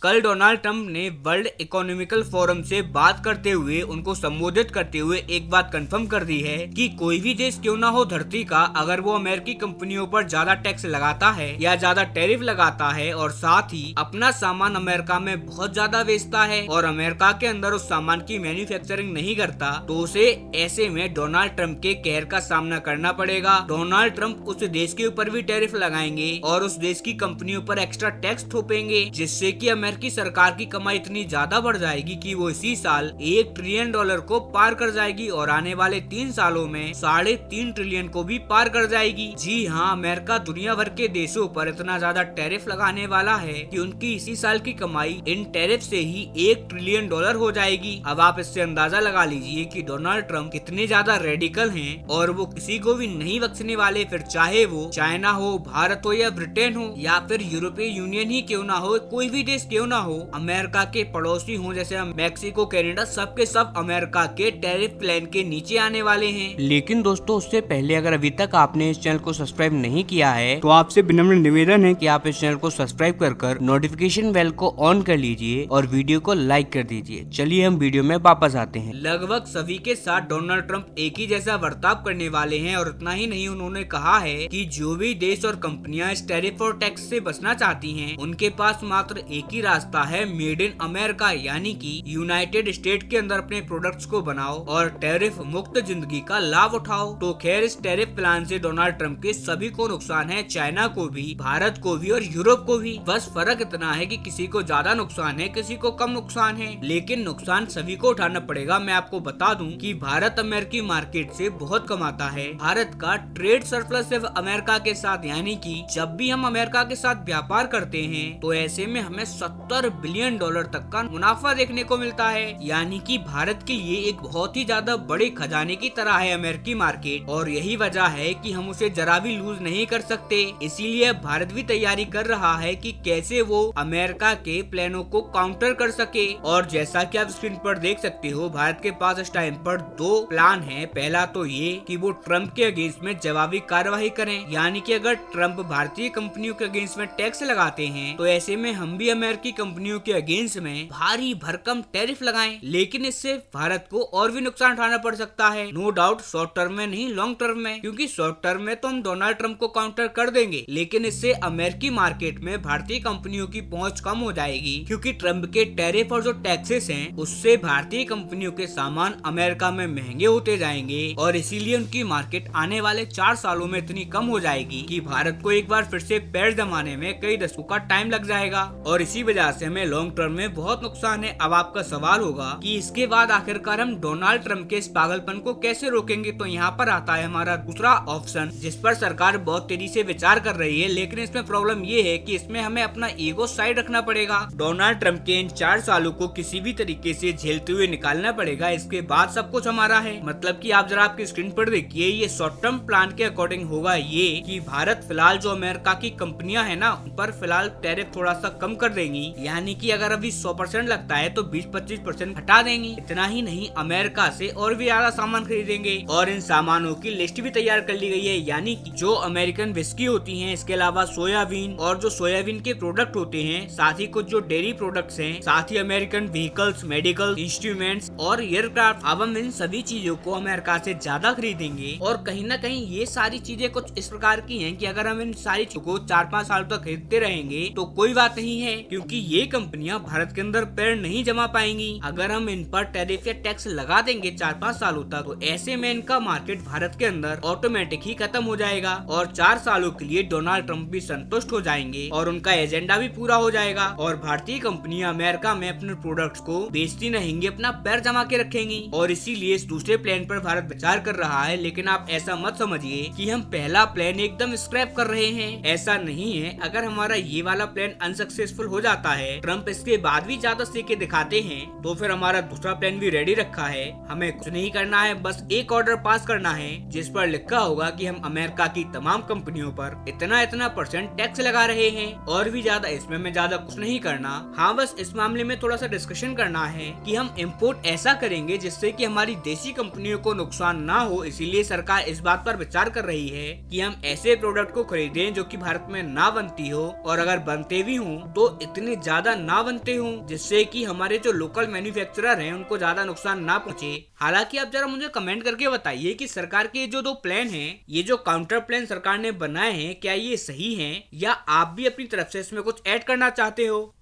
कल Donald Trump ने world economical forum से बात करते हुए उनको संबोधित करते हुए एक बात कंफर्म कर दी है कि कोई भी देश क्यों ना हो धरती का, अगर वो अमेरिकी कंपनियों पर ज्यादा टैक्स लगाता है या ज्यादा टैरिफ लगाता है और साथ ही अपना सामान अमेरिका में बहुत ज्यादा बेचता है और अमेरिका के अंदर उस सामान की मैन्युफैक्चरिंग नहीं करता, तो उसे ऐसे में डोनाल्ड ट्रंप के कहर का सामना करना पड़ेगा। डोनाल्ड ट्रंप उस देश के ऊपर भी टैरिफ लगाएंगे और उस देश की कंपनियों पर एक्स्ट्रा टैक्स थोपेंगे, जिससे कि अमेरिकी सरकार की कमाई इतनी ज्यादा बढ़ जाएगी कि वो इसी साल $1 ट्रिलियन को पार कर जाएगी और आने वाले 3 सालों में $3.5 ट्रिलियन को भी पार कर जाएगी। जी हाँ, अमेरिका दुनिया भर के देशों पर इतना ज्यादा टैरिफ लगाने वाला है कि उनकी इसी साल की कमाई इन टैरिफ से ही $1 ट्रिलियन हो जाएगी। अब आप इससे अंदाजा लगा लीजिए कि डोनाल्ड ट्रंप कितने ज्यादा रेडिकल हैं और वो किसी को भी नहीं बख्शने वाले, फिर चाहे वो चाइना हो, भारत हो या ब्रिटेन हो या फिर यूरोपीय यूनियन ही क्यों ना हो, कोई भी देश क्यों ना हो, अमेरिका के पड़ोसी हो जैसे मैक्सिको, कनाडा, सब के सब अमेरिका के टैरिफ प्लान के नीचे आने वाले हैं। लेकिन दोस्तों, उससे पहले अगर अभी तक आपने इस चैनल को सब्सक्राइब नहीं किया है तो आपसे विनम्र निवेदन है कि आप इस चैनल को सब्सक्राइब कर नोटिफिकेशन बेल को ऑन कर लीजिए और वीडियो को लाइक कर दीजिए। चलिए हम वीडियो में वापस आते हैं। लगभग सभी के साथ डोनाल्ड ट्रंप एक ही जैसा बर्ताव करने वाले हैं और इतना ही नहीं, उन्होंने कहा है कि जो भी देश और कंपनियां इस टैरिफ और टैक्स से बचना चाहती हैं, उनके पास मात्र एक ही रास्ता है, मेड इन अमेरिका, यानी कि यूनाइटेड स्टेट के अंदर अपने प्रोडक्ट्स को बनाओ और टैरिफ मुक्त जिंदगी का लाभ उठाओ। तो खैर, इस टैरिफ प्लान से डोनाल्ड ट्रंप के सभी को नुकसान है, चाइना को भी, भारत को भी और यूरोप को भी। बस फर्क इतना है कि किसी को ज्यादा नुकसान है, किसी को कम नुकसान है, लेकिन नुकसान सभी को उठाना पड़ेगा। मैं आपको बता दूं कि भारत अमेरिकी मार्केट से बहुत कमाता है। भारत का ट्रेड सरप्लस सिर्फ अमेरिका के साथ, यानी कि जब भी हम अमेरिका के साथ व्यापार करते हैं तो ऐसे में हमें $70 बिलियन तक का मुनाफा देखने को मिलता है, यानी कि भारत के लिए एक बहुत ही ज्यादा बड़े खजाने की तरह है अमेरिकी मार्केट। और यही वजह है कि हम उसे जरा भी लूज नहीं कर सकते। इसीलिए भारत भी तैयारी कर रहा है कि कैसे वो अमेरिका के प्लानों को काउंटर कर सके। और जैसा कि आप स्क्रीन पर देख सकते हो, भारत के पास इस टाइम पर 2 प्लान है। पहला तो ये कि वो ट्रंप के अगेंस्ट में जवाबी कार्रवाई करें, यानी कि अगर ट्रंप भारतीय कंपनियों के अगेंस्ट में टैक्स लगाते हैं तो ऐसे में हम भी अमेरिकी कंपनियों के अगेंस्ट में भारी भरकम टैरिफ लगाएं। लेकिन इससे भारत को और भी नुकसान उठाना पड़ सकता है, नो डाउट, शॉर्ट टर्म में नहीं, लॉन्ग टर्म में। क्योंकि शॉर्ट टर्म में तो हम डोनाल्ड ट्रंप को काउंटर कर देंगे, लेकिन इससे अमेरिकी मार्केट में भारतीय कंपनियों की पहुंच कम हो जाएगी, क्योंकि ट्रंप के टैरिफ और जो टैक्सेस हैं उससे भारतीय कंपनियों के सामान अमेरिका में महंगे होते जाएंगे और इसीलिए उनकी मार्केट आने वाले 4 सालों में इतनी कम हो जाएगी कि भारत को एक बार फिर से पैर जमाने में कई दशकों का टाइम लग जाएगा और इसी वजह से हमें लॉन्ग टर्म में बहुत नुकसान है। अब आपका सवाल होगा कि इसके बाद आखिरकार हम डोनाल्ड ट्रंप के इस पागलपन को कैसे रोकेंगे, तो यहाँ पर आता है हमारा दूसरा ऑप्शन, जिस पर सरकार बहुत तेजी से विचार कर रही है। लेकिन इसमें प्रॉब्लम ये है कि इसमें हमें अपना ईगो साइड रखना पड़ेगा। डोनाल्ड ट्रंप के इन 4 सालों को किसी भी तरीके से झेलते हुए निकालना पड़ेगा, इसके बाद सब कुछ हमारा है। मतलब कि आप जरा आपकी स्क्रीन पर देखिए, ये शॉर्ट टर्म प्लान के अकॉर्डिंग होगा ये कि भारत फिलहाल जो अमेरिका की कंपनियां है ना, उन पर फिलहाल टैरिफ थोड़ा सा कम कर देंगी, यानी कि अगर अभी 100% लगता है तो 20-25% हटा देंगी। इतना ही नहीं, अमेरिका से और भी ज्यादा सामान खरीदेंगे और इन सामानों की लिस्ट भी तैयार कर ली गई है, यानी कि जो अमेरिकन विस्की होती है, इसके अलावा सोयाबीन और जो सोयाबीन के प्रोडक्ट होते हैं, साथ ही कुछ जो डेयरी प्रोडक्ट्स हैं, साथ ही अमेरिकन व्हीकल्स, मेडिकल इंस्ट्रूमेंट्स और एयरक्राफ्ट। अब हम इन सभी चीजों को अमेरिका से ज्यादा खरीदेंगे और कहीं ना कहीं ये सारी चीजें कुछ इस प्रकार की हैं कि अगर हम इन सारी चीजों को 4-5 साल तक खरीदते रहेंगे तो कोई बात नहीं है, क्योंकि ये कंपनियां भारत के अंदर पैर नहीं जमा पाएंगी। अगर हम इन पर टैरिफ या टैक्स लगा देंगे 4-5 सालों तक, तो ऐसे में इनका मार्केट भारत के अंदर ऑटोमेटिक ही खत्म हो जाएगा और 4 सालों के लिए डोनाल्ड ट्रंप भी संतुष्ट हो जाएंगे और उनका एजेंडा भी पूरा हो जाएगा और भारतीय कंपनियां अमेरिका में अपने प्रोडक्ट्स को बेचती रहेंगी, अपना पैर जमा के रखेंगी। और इसीलिए इस दूसरे प्लान पर भारत विचार कर रहा है। लेकिन आप ऐसा मत समझिए कि हम पहला प्लान एकदम स्क्रैप कर रहे हैं, ऐसा नहीं है। अगर हमारा ये वाला प्लान अनसक्सेसफुल हो जाता है, ट्रंप इसके बाद भी ज्यादा सीखे दिखाते हैं, तो फिर हमारा दूसरा प्लान भी रेडी रखा है। हमें कुछ नहीं करना है, बस एक ऑर्डर पास करना है जिस पर लिखा होगा कि हम अमेरिका की तमाम कंपनियों पर इतना इतना % टैक्स लगा रहे हैं और भी ज्यादा। इसमें हमें ज्यादा कुछ नहीं करना। हाँ, बस इस मामले में थोड़ा सा डिस्कशन करना है कि हम इम्पोर्ट ऐसा करेंगे जिससे कि हमारी देशी कंपनियों को नुकसान ना हो। इसीलिए सरकार इस बात पर विचार कर रही है कि हम ऐसे प्रोडक्ट को खरीदें जो कि भारत में ना बनती हो, और अगर बनते भी हों तो इतने इतने ज्यादा ना बनते हों जिससे कि हमारे जो लोकल मैन्युफैक्चरर हैं उनको ज्यादा नुकसान ना पहुंचे। हालांकि आप जरा मुझे कमेंट करके बताइए कि सरकार के जो 2 प्लान हैं, ये जो काउंटर प्लान सरकार ने बनाए हैं, क्या ये सही हैं या आप भी अपनी तरफ से इसमें कुछ ऐड करना चाहते हो।